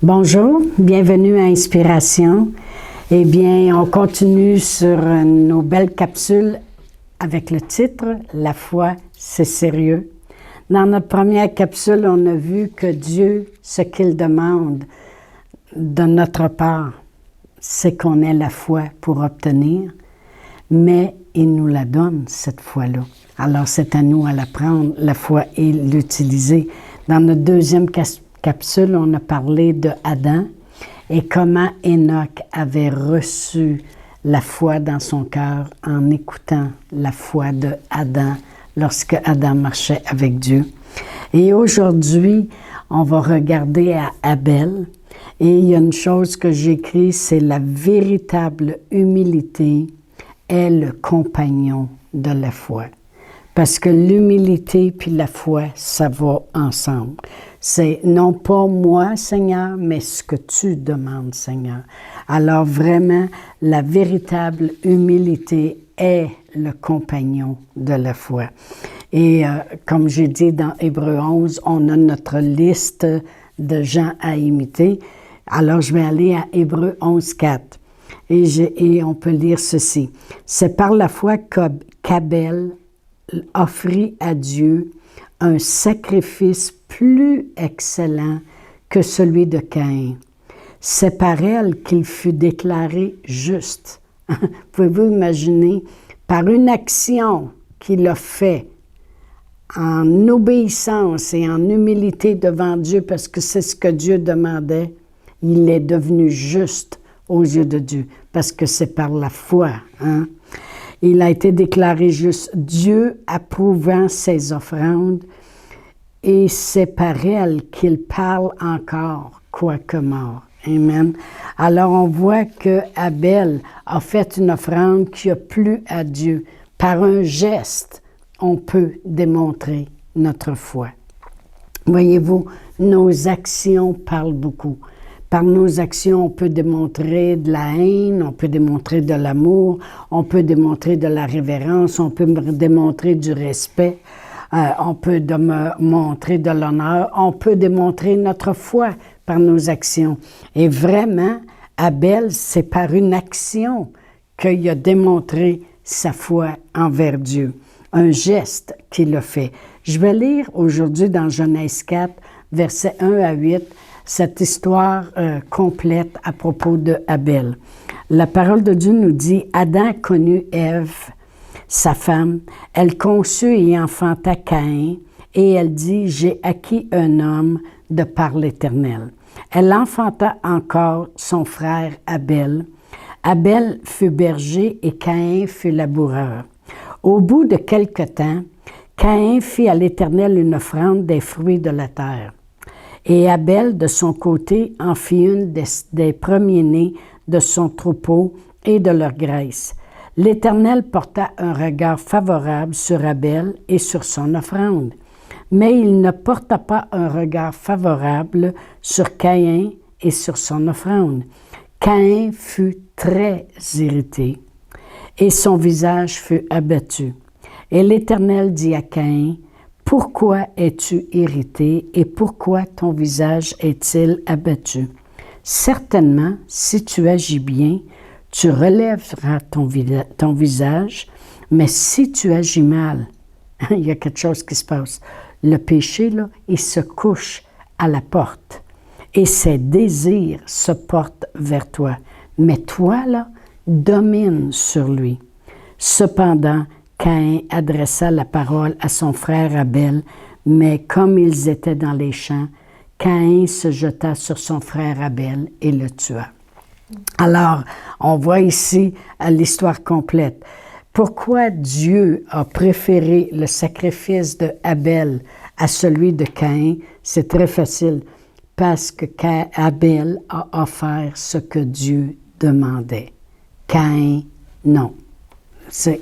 Bonjour, bienvenue à Inspiration. Eh bien, on continue sur nos belles capsules avec le titre « La foi, c'est sérieux ». Dans notre première capsule, on a vu que Dieu, ce qu'il demande de notre part, c'est qu'on ait la foi pour obtenir, mais il nous la donne, cette foi-là. Alors, c'est à nous à la prendre, la foi, et l'utiliser. Dans notre deuxième capsule, on a parlé de Adam et comment Enoch avait reçu la foi dans son cœur en écoutant la foi de Adam lorsque Adam marchait avec Dieu. Et aujourd'hui, on va regarder à Abel. Et il y a une chose que j'écris, c'est la véritable humilité est le compagnon de la foi. Parce que l'humilité puis la foi, ça va ensemble. C'est non pas moi, Seigneur, mais ce que tu demandes, Seigneur. Alors vraiment, la véritable humilité est le compagnon de la foi. Et comme j'ai dit dans Hébreux 11, on a notre liste de gens à imiter. Alors je vais aller à Hébreux 11, 4. Et on peut lire ceci. C'est par la foi qu'Abel offrit à Dieu un sacrifice plus excellent que celui de Caïn. C'est par elle qu'il fut déclaré juste. Pouvez-vous imaginer, par une action qu'il a fait en obéissance et en humilité devant Dieu, parce que c'est ce que Dieu demandait, il est devenu juste aux yeux de Dieu, parce que c'est par la foi. Hein? Il a été déclaré juste, Dieu approuvant ses offrandes, et c'est par elle qu'il parle encore, quoique mort. Amen. Alors on voit que Abel a fait une offrande qui a plu à Dieu. Par un geste, on peut démontrer notre foi. Voyez-vous, nos actions parlent beaucoup. Par nos actions, on peut démontrer de la haine, on peut démontrer de l'amour, on peut démontrer de la révérence, on peut démontrer du respect, on peut montrer de l'honneur, on peut démontrer notre foi par nos actions. Et vraiment, Abel, c'est par une action qu'il a démontré sa foi envers Dieu. Un geste qu'il a fait. Je vais lire aujourd'hui dans Genèse 4, versets 1 à 8, cette histoire complète à propos de Abel. La parole de Dieu nous dit, Adam connut Ève, sa femme, elle conçut et enfanta Caïn, et elle dit, j'ai acquis un homme de par l'Éternel. Elle enfanta encore son frère Abel. Abel fut berger et Caïn fut laboureur. Au bout de quelque temps, Caïn fit à l'Éternel une offrande des fruits de la terre. Et Abel, de son côté, en fit une des premiers-nés de son troupeau et de leur graisse. L'Éternel porta un regard favorable sur Abel et sur son offrande, mais il ne porta pas un regard favorable sur Caïn et sur son offrande. Caïn fut très irrité, et son visage fut abattu. Et l'Éternel dit à Caïn, « Pourquoi es-tu irrité et pourquoi ton visage est-il abattu? Certainement, si tu agis bien, tu relèveras ton visage, mais si tu agis mal, il y a quelque chose qui se passe. Le péché, là, il se couche à la porte et ses désirs se portent vers toi. Mais toi, là, domine sur lui. » Cependant, Caïn adressa la parole à son frère Abel, mais comme ils étaient dans les champs, Caïn se jeta sur son frère Abel et le tua. Alors, on voit ici l'histoire complète. Pourquoi Dieu a préféré le sacrifice de Abel à celui de Caïn? C'est très facile, parce que Abel a offert ce que Dieu demandait. Caïn, non.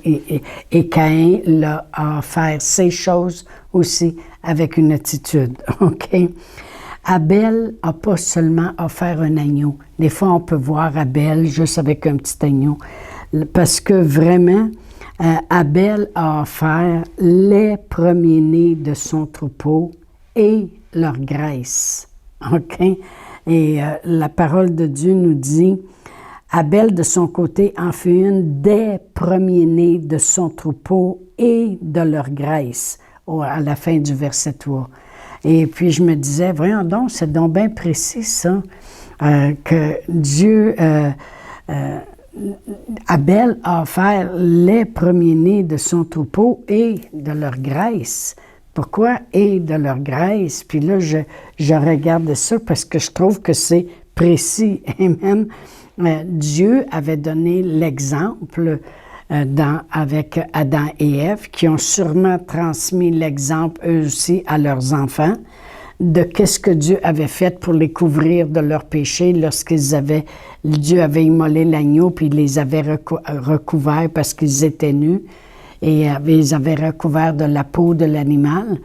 Et Caïn a offert ces choses aussi avec une attitude. OK? Abel n'a pas seulement offert un agneau. Des fois, on peut voir Abel juste avec un petit agneau. Parce que vraiment, Abel a offert les premiers-nés de son troupeau et leur graisse. OK? Et la parole de Dieu nous dit, Abel, de son côté, en fit une des premiers-nés de son troupeau et de leur graisse, à la fin du verset 3. Et puis, je me disais, voyons donc, c'est donc bien précis, ça, que Dieu, Abel a offert les premiers-nés de son troupeau et de leur graisse. Pourquoi? Et de leur graisse. Puis là, je regarde ça parce que je trouve que c'est précis. Amen. Dieu avait donné l'exemple avec Adam et Ève, qui ont sûrement transmis l'exemple eux aussi à leurs enfants, de qu'est-ce que Dieu avait fait pour les couvrir de leurs péchés Dieu avait immolé l'agneau, puis il les avait recouverts parce qu'ils étaient nus, et ils avaient recouvert de la peau de l'animal.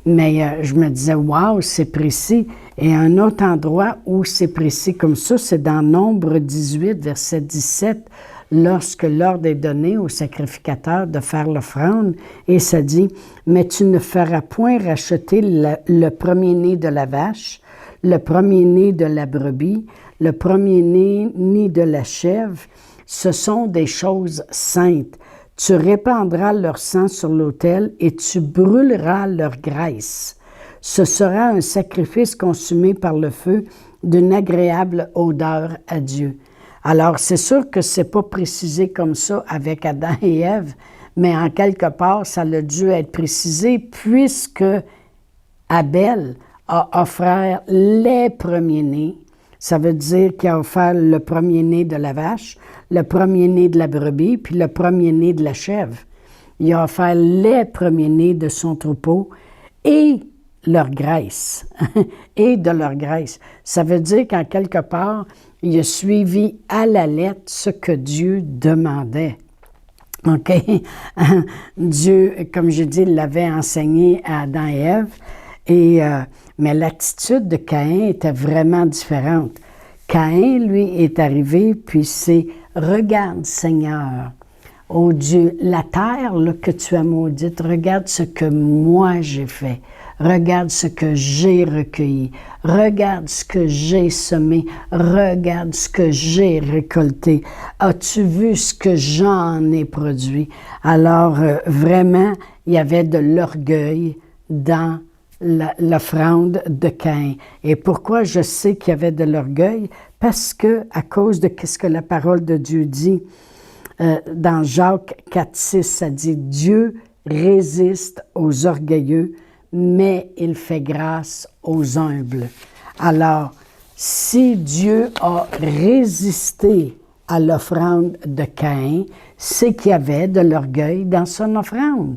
Mais je me disais, waouh, c'est précis. Et un autre endroit où c'est précis comme ça, c'est dans Nombre 18, verset 17, lorsque l'ordre est donné au sacrificateur de faire l'offrande, et ça dit, « Mais tu ne feras point racheter le premier-né de la vache, le premier-né de la brebis, le premier-né ni de la chèvre, ce sont des choses saintes. Tu répandras leur sang sur l'autel et tu brûleras leur graisse. Ce sera un sacrifice consumé par le feu d'une agréable odeur à Dieu. » Alors, c'est sûr que c'est pas précisé comme ça avec Adam et Ève, mais en quelque part, ça a dû être précisé puisque Abel a offert les premiers-nés. Ça veut dire qu'il a offert le premier-né de la vache, le premier-né de la brebis, puis le premier-né de la chèvre. Il a offert les premiers-nés de son troupeau et leur graisse, et de leur graisse. Ça veut dire qu'en quelque part, il a suivi à la lettre ce que Dieu demandait. OK? Dieu, comme je dis, l'avait enseigné à Adam et Ève, mais l'attitude de Caïn était vraiment différente. Caïn, lui, est arrivé, puis c'est « Regarde, Seigneur, ô Dieu, la terre là, que tu as maudite, regarde ce que moi j'ai fait. Regarde ce que j'ai recueilli. Regarde ce que j'ai semé. Regarde ce que j'ai récolté. As-tu vu ce que j'en ai produit? » Alors, vraiment, il y avait de l'orgueil dans l'offrande de Caïn. Et pourquoi je sais qu'il y avait de l'orgueil? Parce que, à cause de ce que la parole de Dieu dit, dans Jacques 4,6, ça dit « Dieu résiste aux orgueilleux, mais il fait grâce aux humbles. » Alors, si Dieu a résisté à l'offrande de Caïn, c'est qu'il y avait de l'orgueil dans son offrande.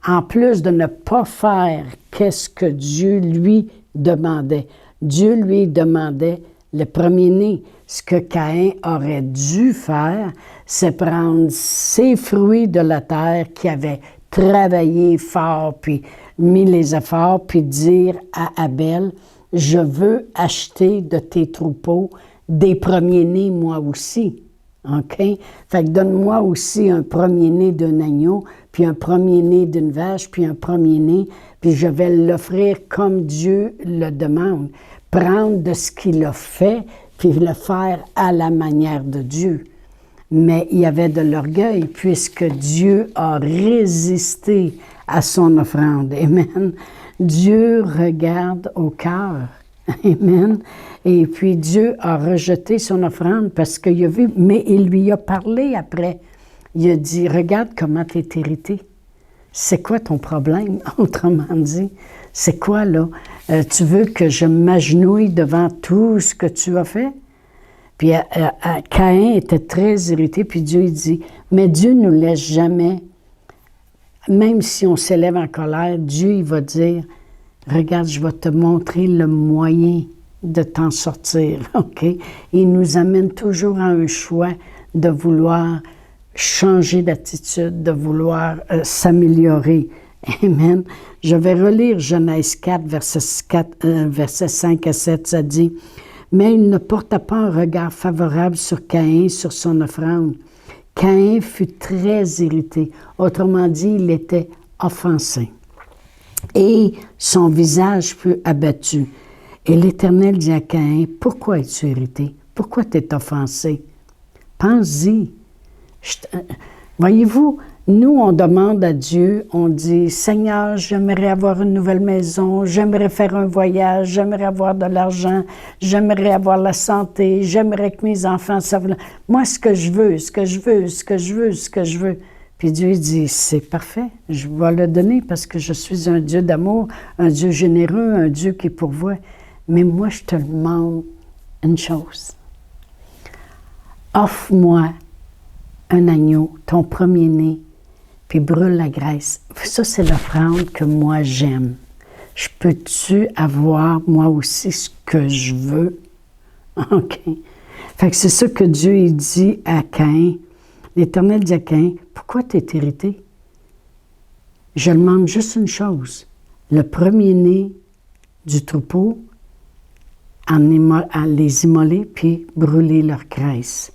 En plus de ne pas faire qu'est-ce que Dieu lui demandait. Dieu lui demandait le premier-né. Ce que Caïn aurait dû faire, c'est prendre ses fruits de la terre qui avaient travaillé fort, puis mis les efforts, puis dire à Abel, « Je veux acheter de tes troupeaux des premiers-nés, moi aussi. » OK? Fait que donne-moi aussi un premier-né d'un agneau, puis un premier-né d'une vache, puis un premier-né, puis je vais l'offrir comme Dieu le demande. Prendre de ce qu'il a fait, puis le faire à la manière de Dieu. Mais il y avait de l'orgueil, puisque Dieu a résisté à son offrande. Amen. Dieu regarde au cœur. Amen. Et puis Dieu a rejeté son offrande parce qu'il a vu, mais il lui a parlé après. Il a dit, regarde comment tu es hérité. C'est quoi ton problème, autrement dit? C'est quoi, là? Tu veux que je m'agenouille devant tout ce que tu as fait? Puis Caïn était très irrité, puis Dieu il dit, mais Dieu ne nous laisse jamais. Même si on s'élève en colère, Dieu il va dire, regarde, je vais te montrer le moyen de t'en sortir, OK? Il nous amène toujours à un choix de vouloir changer d'attitude, de vouloir s'améliorer. Amen. Je vais relire Genèse 4, versets 5 à 7, ça dit, « Mais il ne porta pas un regard favorable sur Caïn, sur son offrande. Caïn fut très irrité. » Autrement dit, il était offensé. « Et son visage fut abattu. Et l'Éternel dit à Caïn, « Pourquoi es-tu irrité? Pourquoi t'es offensé? Pense-y. » Voyez-vous, nous, on demande à Dieu, on dit, « Seigneur, j'aimerais avoir une nouvelle maison, j'aimerais faire un voyage, j'aimerais avoir de l'argent, j'aimerais avoir la santé, j'aimerais que mes enfants savent... Moi, ce que je veux, ce que je veux, ce que je veux, ce que je veux. » Puis Dieu dit, « C'est parfait, je vais le donner parce que je suis un Dieu d'amour, un Dieu généreux, un Dieu qui pourvoit. Mais moi, je te demande une chose. Offre-moi un agneau, ton premier-né, puis brûle la graisse. » Ça, c'est l'offrande que moi, j'aime. Je peux-tu avoir, moi aussi, ce que je veux? OK. Fait que c'est ça que Dieu il dit à Caïn. L'Éternel dit à Caïn, « Pourquoi tu es irrité? Je demande juste une chose. Le premier-né du troupeau, à les immoler, puis brûler leur graisse.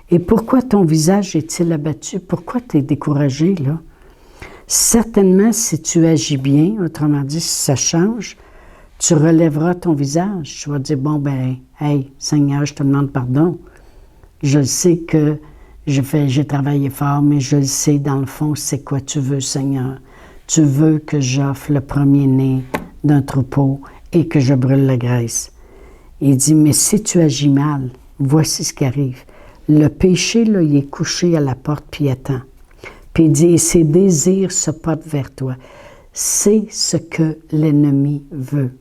Et pourquoi ton visage est-il abattu? Pourquoi tu es découragé, là? Certainement, si tu agis bien, autrement dit, si ça change, tu relèveras ton visage. Tu vas dire, bon, ben, hey, Seigneur, je te demande pardon. Je sais que j'ai travaillé fort, mais je le sais, dans le fond, c'est quoi tu veux, Seigneur? Tu veux que j'offre le premier-né d'un troupeau et que je brûle la graisse. Il dit, mais si tu agis mal, voici ce qui arrive. Le péché, là, il est couché à la porte, puis il attend. Puis il dit, et ses désirs se portent vers toi. C'est ce que l'ennemi veut.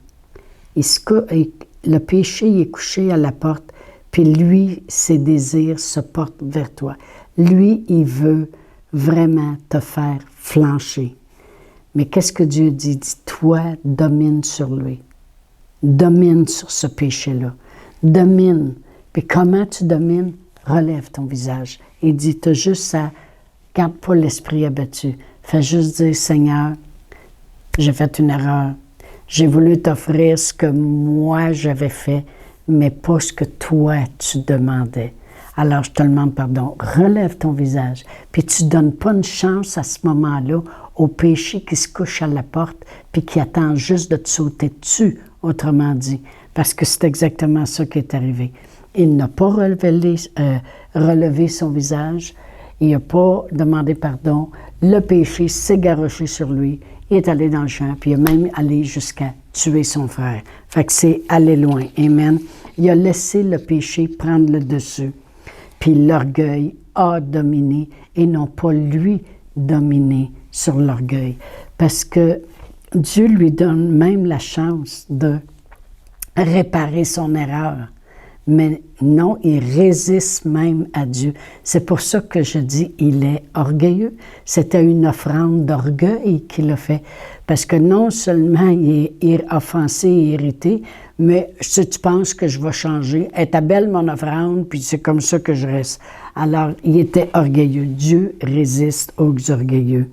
Le péché, il est couché à la porte, puis lui, ses désirs se portent vers toi. Lui, il veut vraiment te faire flancher. Mais qu'est-ce que Dieu dit? Il dit, toi, domine sur lui. Domine sur ce péché-là. Domine. Puis comment tu domines? Relève ton visage. Il dit, tu as juste à... Garde pas l'esprit abattu. Fais juste dire, Seigneur, j'ai fait une erreur. J'ai voulu t'offrir ce que moi j'avais fait, mais pas ce que toi tu demandais. Alors je te demande pardon. Relève ton visage. Puis tu ne donnes pas une chance à ce moment-là au péché qui se couche à la porte puis qui attend juste de te sauter dessus, autrement dit. Parce que c'est exactement ça qui est arrivé. Il n'a pas relevé son visage. Il n'a pas demandé pardon. Le péché s'est garoché sur lui. Il est allé dans le champ, puis il a même allé jusqu'à tuer son frère. Fait que c'est aller loin. Amen. Il a laissé le péché prendre le dessus. Puis l'orgueil a dominé et non pas lui dominer sur l'orgueil. Parce que Dieu lui donne même la chance de réparer son erreur. Mais non, il résiste même à Dieu. C'est pour ça que je dis, il est orgueilleux. C'était une offrande d'orgueil qu'il a fait. Parce que non seulement il est offensé et irrité, mais si tu penses que je vais changer, elle est belle mon offrande, puis c'est comme ça que je reste. Alors, il était orgueilleux. Dieu résiste aux orgueilleux.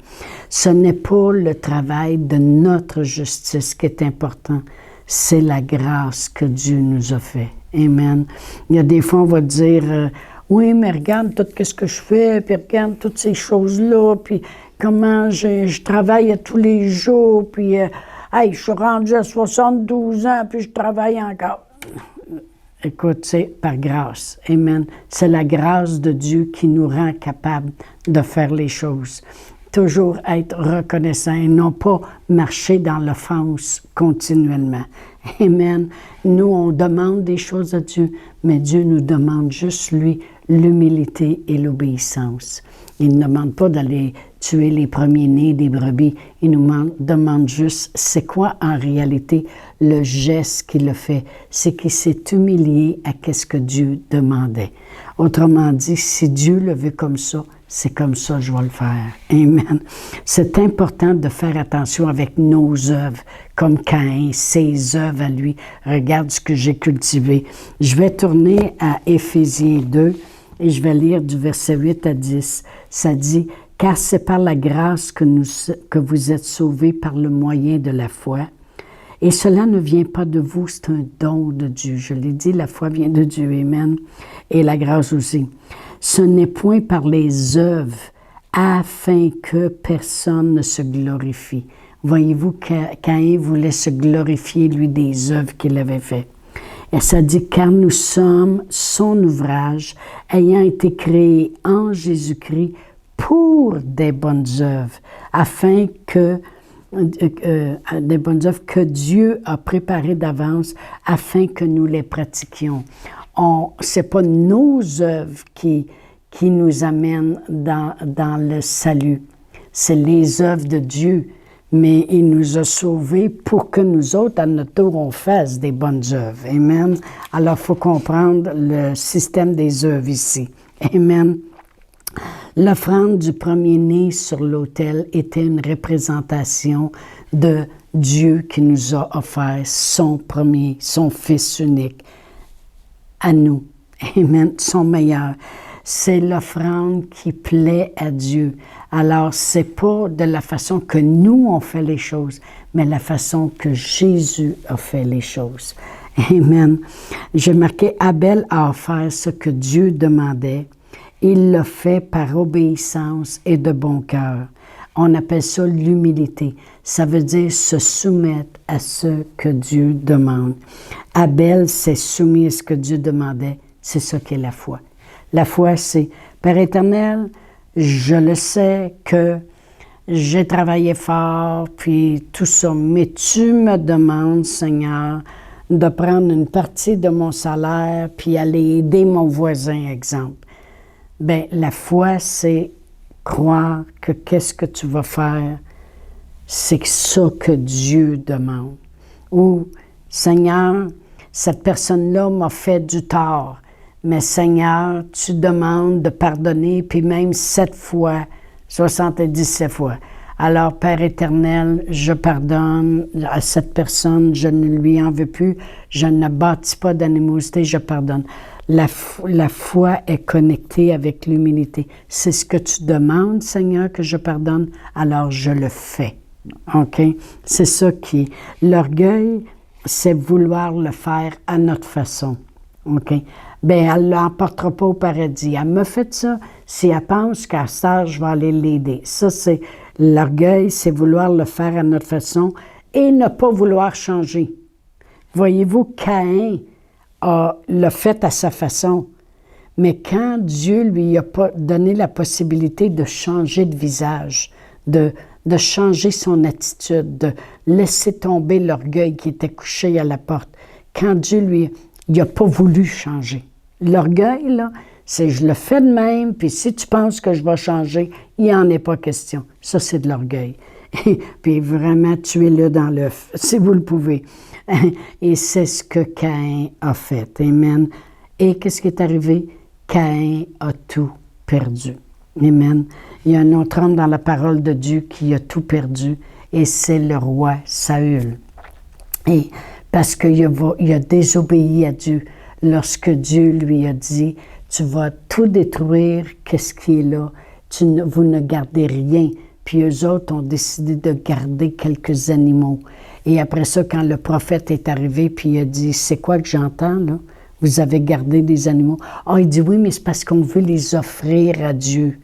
Ce n'est pas le travail de notre justice qui est important, c'est la grâce que Dieu nous a fait. Amen. Il y a des fois, on va dire, oui, mais regarde tout ce que je fais, puis regarde toutes ces choses-là, puis comment je travaille tous les jours, puis hey, je suis rendu à 72 ans, puis je travaille encore. Écoute, c'est par grâce. Amen. C'est la grâce de Dieu qui nous rend capables de faire les choses. Toujours être reconnaissant et non pas marcher dans l'offense continuellement. Amen. Nous, on demande des choses à Dieu, mais Dieu nous demande juste, lui, l'humilité et l'obéissance. Il ne demande pas d'aller tuer les premiers-nés des brebis. Il nous demande juste, c'est quoi en réalité le geste qu'il a fait? C'est qu'il s'est humilié à ce que Dieu demandait. Autrement dit, si Dieu le veut comme ça, c'est comme ça que je vais le faire. Amen. C'est important de faire attention avec nos œuvres, comme Caïn, ses œuvres à lui. Regarde ce que j'ai cultivé. Je vais tourner à Éphésiens 2 et je vais lire du verset 8 à 10. Ça dit, « Car c'est par la grâce que vous êtes sauvés par le moyen de la foi. Et cela ne vient pas de vous, c'est un don de Dieu. » Je l'ai dit, la foi vient de Dieu. Amen. Et la grâce aussi. Ce n'est point par les œuvres, afin que personne ne se glorifie. Voyez-vous, Caïn voulait se glorifier, lui, des œuvres qu'il avait faites. Et ça dit, car nous sommes son ouvrage, ayant été créés en Jésus-Christ pour des bonnes œuvres, afin que des bonnes œuvres que Dieu a préparées d'avance afin que nous les pratiquions. Ce n'est pas nos œuvres qui nous amènent dans le salut, c'est les œuvres de Dieu. Mais il nous a sauvés pour que nous autres, à notre tour, on fasse des bonnes œuvres. Amen. Alors, il faut comprendre le système des œuvres ici. Amen. L'offrande du premier-né sur l'autel était une représentation de Dieu qui nous a offert son premier, son Fils unique à nous. Amen. Son meilleur. C'est l'offrande qui plaît à Dieu. Alors, c'est pas de la façon que nous, on fait les choses, mais la façon que Jésus a fait les choses. Amen. J'ai marqué, Abel a offert ce que Dieu demandait. Il l'a fait par obéissance et de bon cœur. On appelle ça l'humilité. Ça veut dire se soumettre à ce que Dieu demande. Abel s'est soumis à ce que Dieu demandait. C'est ça qu'est la foi. La foi, c'est, Père éternel, je le sais que j'ai travaillé fort, puis tout ça, mais tu me demandes, Seigneur, de prendre une partie de mon salaire, puis aller aider mon voisin, exemple. Bien, la foi, c'est croire que qu'est-ce que tu vas faire, c'est ça que Dieu demande. Ou, Seigneur, cette personne-là m'a fait du tort. Mais Seigneur, tu demandes de pardonner, puis même 7 fois, 77 fois. Alors, Père éternel, je pardonne à cette personne, je ne lui en veux plus, je ne bâtis pas d'animosité, je pardonne. La foi est connectée avec l'humilité. C'est ce que tu demandes, Seigneur, que je pardonne, alors je le fais. OK? C'est ça qui est. L'orgueil, c'est vouloir le faire à notre façon. OK? Bien, elle ne l'emportera pas au paradis. Elle m'a fait ça. Si elle pense qu'à ça, je vais aller l'aider. Ça, c'est l'orgueil, c'est vouloir le faire à notre façon et ne pas vouloir changer. Voyez-vous, Caïn l'a fait à sa façon. Mais quand Dieu lui a donné la possibilité de changer de visage, de changer son attitude, de laisser tomber l'orgueil qui était couché à la porte, quand Dieu il n'a pas voulu changer. L'orgueil, là, c'est je le fais de même, puis si tu penses que je vais changer, il n'y en est pas question. Ça, c'est de l'orgueil. Puis vraiment, tuez-le dans l'œuf, si vous le pouvez. Et c'est ce que Caïn a fait. Amen. Et qu'est-ce qui est arrivé? Caïn a tout perdu. Amen. Il y a un autre homme dans la parole de Dieu qui a tout perdu, et c'est le roi Saül. Et parce qu'il a désobéi à Dieu lorsque Dieu lui a dit « Tu vas tout détruire, qu'est-ce qui est là? Vous ne gardez rien. » Puis eux autres ont décidé de garder quelques animaux. Et après ça, quand le prophète est arrivé, puis il a dit « C'est quoi que j'entends, là? Vous avez gardé des animaux. » Ah, il dit « Oui, mais c'est parce qu'on veut les offrir à Dieu. »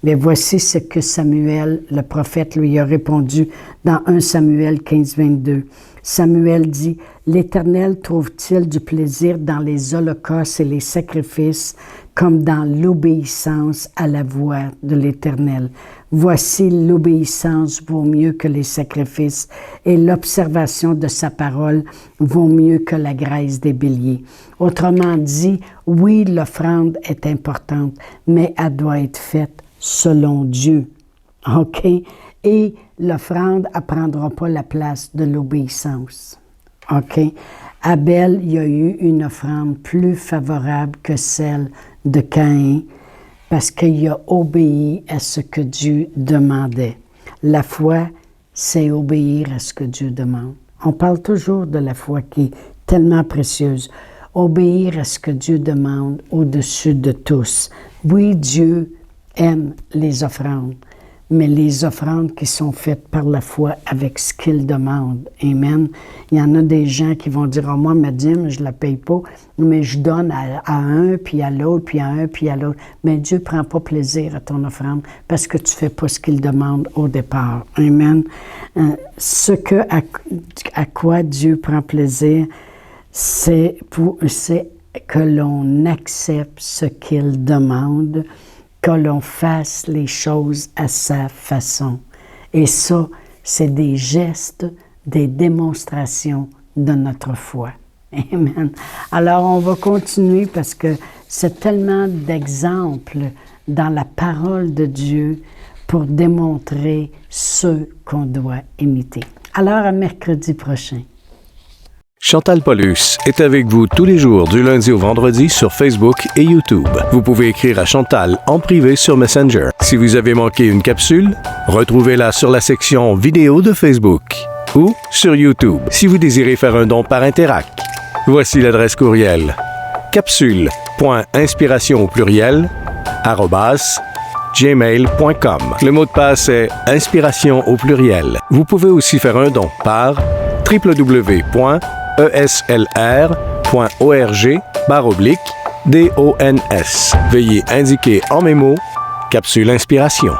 Mais voici ce que Samuel, le prophète, lui a répondu dans 1 Samuel 15, 22. Samuel dit, « L'Éternel trouve-t-il du plaisir dans les holocaustes et les sacrifices comme dans l'obéissance à la voix de l'Éternel? Voici l'obéissance vaut mieux que les sacrifices et l'observation de sa parole vaut mieux que la graisse des béliers. » Autrement dit, oui, l'offrande est importante, mais elle doit être faite selon Dieu. OK? Et l'offrande ne prendra pas la place de l'obéissance. OK? Abel, il y a eu une offrande plus favorable que celle de Caïn parce qu'il a obéi à ce que Dieu demandait. La foi, c'est obéir à ce que Dieu demande. On parle toujours de la foi qui est tellement précieuse. Obéir à ce que Dieu demande au-dessus de tous. Oui, Dieu aime les offrandes, mais les offrandes qui sont faites par la foi avec ce qu'ils demandent. Amen. Il y en a des gens qui vont dire, « moi, ma dîme, je ne la paye pas, mais je donne à un, puis à l'autre, puis à un, puis à l'autre. » Mais Dieu ne prend pas plaisir à ton offrande parce que tu ne fais pas ce qu'il demande au départ. Amen. À quoi Dieu prend plaisir, c'est que l'on accepte ce qu'il demande, que l'on fasse les choses à sa façon. Et ça, c'est des gestes, des démonstrations de notre foi. Amen. Alors, on va continuer parce que c'est tellement d'exemples dans la parole de Dieu pour démontrer ce qu'on doit imiter. Alors, à mercredi prochain. Chantal Paulus est avec vous tous les jours du lundi au vendredi sur Facebook et YouTube. Vous pouvez écrire à Chantal en privé sur Messenger. Si vous avez manqué une capsule, retrouvez-la sur la section vidéo de Facebook ou sur YouTube si vous désirez faire un don par Interac. Voici l'adresse courriel capsule.inspiration@gmail.com. Le mot de passe est inspiration au pluriel. Vous pouvez aussi faire un don par www.eslr.org/dons. Veuillez indiquer en mémo Capsule Inspiration.